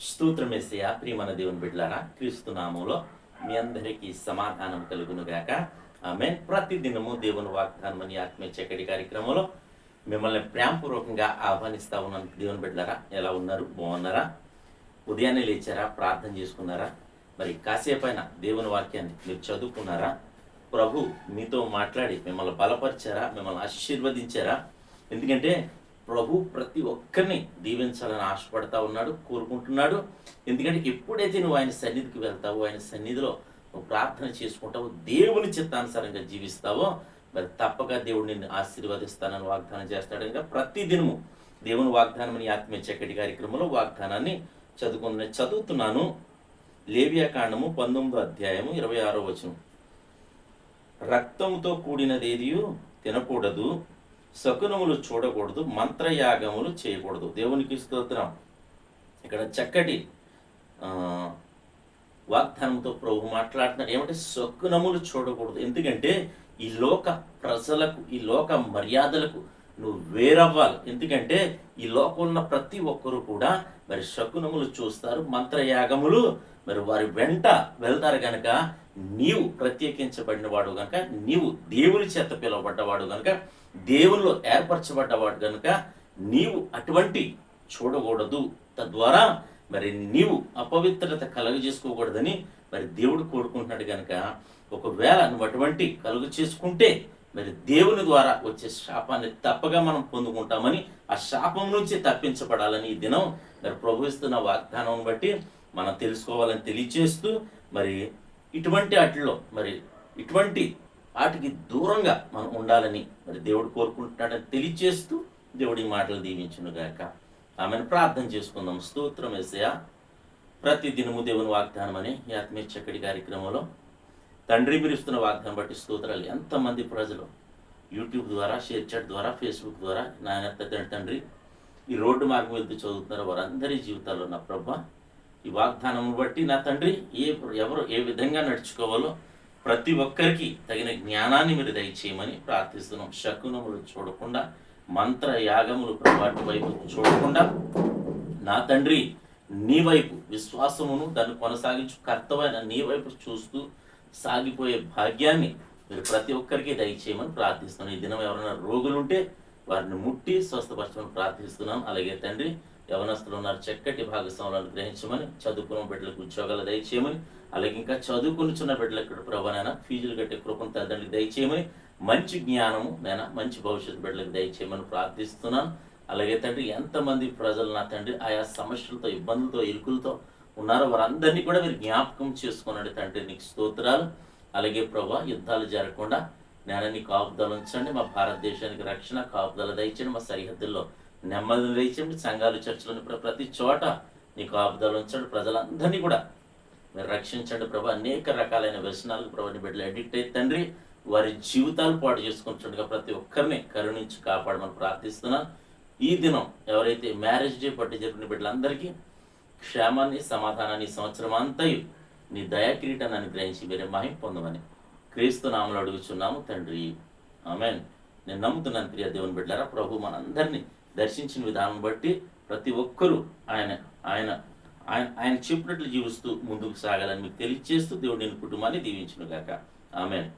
స్తోత్రమేసయ్య ప్రియమైన దేవుని బిడ్డలారా, క్రీస్తు నామములో మీ అందరికీ సమాధానం కలుగును గాక. ఆమేన్. ప్రతిదినము దేవుని వాగ్దానం అని ఆత్మీయ చక్కటి కార్యక్రమంలో మిమ్మల్ని ప్రేమపూర్వకంగా ఆహ్వానిస్తా ఉన్నాను. దేవుని బిడ్డలారా, ఎలా ఉన్నారు? బాగున్నారా? ఉదయాన్నే లేచారా? ప్రార్థన చేసుకున్నారా? మరి కాసేపైన దేవుని వాక్యాన్ని మీరు చదువుకున్నారా? ప్రభు మీతో మాట్లాడి మిమ్మల్ని బలపరిచారా? మిమ్మల్ని ఆశీర్వదించారా? ఎందుకంటే ప్రభు ప్రతి ఒక్కరిని దీవించాలని ఆశపడతా ఉన్నాడు, కోరుకుంటున్నాడు. ఎందుకంటే ఎప్పుడైతే నువ్వు ఆయన సన్నిధికి వెళ్తావో, ఆయన సన్నిధిలో నువ్వు ప్రార్థన చేసుకుంటావో, దేవుని చిత్తానుసారంగా జీవిస్తావో, మరి తప్పక దేవుడు నిన్ను ఆశీర్వదిస్తానని వాగ్దానం చేస్తాడు. ఇంకా ప్రతి దినము దేవుని వాగ్దానం అని ఆత్మీయ చక్కటి కార్యక్రమంలో వాగ్దానాన్ని చదువుతున్నాను. లేవియా కాండము 19వ అధ్యాయము 26వ వచనం. రక్తముతో కూడినదేదియు తినకూడదు, శకునములు చూడకూడదు, మంత్రయాగములు చేయకూడదు. దేవునికి స్తోత్రం. ఇక్కడ చక్కటి వాగ్దానంతో ప్రభు మాట్లాడుతున్నారు. ఏమంటే శకునములు చూడకూడదు. ఎందుకంటే ఈ లోక ప్రజలకు, ఈ లోక మర్యాదలకు నువ్వు వేరవ్వాలి. ఎందుకంటే ఈ లోకంలో ఉన్న ప్రతి ఒక్కరు కూడా మరి శకునములు చూస్తారు, మంత్రయాగములు మరి వారి వెంట వెళ్తారు. కనుక నీవు ప్రత్యేకించబడిన వాడు కనుక, నీవు దేవుని చేత పిలువబడ్డవాడు కనుక, దేవునిలో ఏర్పరచబడ్డవాడు కనుక నీవు అటువంటి చూడకూడదు. తద్వారా మరి నీవు అపవిత్రత కలుగు చేసుకోకూడదని మరి దేవుడు కోరుకుంటున్నాడు. కనుక ఒకవేళ నువ్వు అటువంటి కలుగు చేసుకుంటే మరి దేవుని ద్వారా వచ్చే శాపాన్ని తప్పగా మనం పొందుకుంటామని, ఆ శాపం నుంచి తప్పించబడాలని ఈ దినం మరి ప్రభు ఇస్తున్న వాగ్దానం బట్టి మనం తెలుసుకోవాలని తెలియచేస్తూ, మరి ఇటువంటి వాటిల్లో మరి ఇటువంటి వాటికి దూరంగా మనం ఉండాలని మరి దేవుడు కోరుకుంటున్నాడని తెలియచేస్తూ దేవుడి మాటలు దీవించునుగాక. ఆమెను ప్రార్థన చేసుకుందాం. స్తోత్రం యేసయ్యా. ప్రతి దినము దేవుని వాగ్దానం అని ఈ ఆత్మీయ చక్కటి కార్యక్రమంలో తండ్రి మీరు ఇస్తున్న వాగ్దానం బట్టి స్తోత్రాలు. ఎంతమంది ప్రజలు యూట్యూబ్ ద్వారా, షేర్ చాట్ ద్వారా, ఫేస్బుక్ ద్వారా నాయన తండ్రి ఈ రోడ్డు మార్గం వెళ్తూ చదువుతున్నారు, వారందరి జీవితాల్లో నా ప్రభా ఈ వాగ్దానం బట్టి నా తండ్రి ఎవరు ఏ విధంగా నడుచుకోవాలో ప్రతి ఒక్కరికి తగిన జ్ఞానాన్ని మీరు దయచేయమని ప్రార్థిస్తున్నాం. శకునములు చూడకుండా, మంత్ర యాగములు వాటి వైపు చూడకుండా నా తండ్రి నీ వైపు విశ్వాసమును దాన్ని కొనసాగించు కర్తవైన నీ వైపు చూస్తూ సాగిపోయే భాగ్యాన్ని మీరు ప్రతి ఒక్కరికి దయచేయమని ప్రార్థిస్తున్నాను. ఈ దినం ఎవరైనా రోగులు ఉంటే వారిని ముట్టి స్వస్థపరచమని ప్రార్థిస్తున్నాం. అలాగే తండ్రి యవనస్తులు ఉన్నారు, చక్కటి భాగస్వాములను గ్రహించమని, చదువుకున్న బిడ్డలకు ఉద్యోగాలు దయచేయమని, అలాగే ఇంకా చదువుకునిచున్న బిడ్డలకు ప్రభానైనా ఫీజులు కట్టే కృపను తల్లిదండ్రులకు దయచేయమని, మంచి జ్ఞానము నేను మంచి భవిష్యత్తు బిడ్డలకు దయచేయమని ప్రార్థిస్తున్నాను. అలాగే తండ్రి ఎంతమంది ప్రజలు నా తండ్రి ఆయా సమస్యలతో, ఇబ్బందులతో, ఇరుకులతో ఉన్నారో వారందరినీ కూడా మీరు జ్ఞాపకం చేసుకున్నాడు తండ్రి. నీకు స్తోత్రాలు. అలాగే ప్రభా యుద్ధాలు జరగకుండా నేను నీ కాపుదల ఉంచండి. మా భారతదేశానికి రక్షణ కాపుదల దయచండి. మా సరిహద్దుల్లో నెమ్మదిని దయచండి. సంఘాలు, చర్చలను ప్రతి చోట నీ కాపుదల ఉంచండి. ప్రజలందరినీ కూడా మీరు రక్షించండి ప్రభా. అనేక రకాలైన వ్యసనాలకు ప్రభాని బిడ్డలు అడిక్ట్ అయ్యి తండ్రి వారి జీవితాలు పాటు చేసుకుంటుండగా ప్రతి ఒక్కరిని కరుణించి కాపాడమని ప్రార్థిస్తున్నాను. ఈ దినం ఎవరైతే మ్యారేజ్ డే పట్టి జరిగిన బిడ్డలందరికీ క్షేమాన్ని, సమాధానాన్ని సంవత్సరం అంతయు నీ దయాకిరీటాన్ని అనుగ్రహించి మీరే మహిమ పొందమని క్రీస్తు నామములో అడుగుచున్నాము తండ్రి. ఆమేన్. నేను నమ్ముతున్నాను ప్రియ దేవుని బిడ్డలారా, ప్రభు మనందరినీ దర్శించిన విధానం బట్టి ప్రతి ఒక్కరూ ఆయన ఆయన ఆయన ఆయన చెప్పినట్లు జీవిస్తూ ముందుకు సాగాలని మీకు తెలియజేస్తూ దేవుడు నేను కుటుంబాన్ని దీవించునుగాక. ఆమేన్.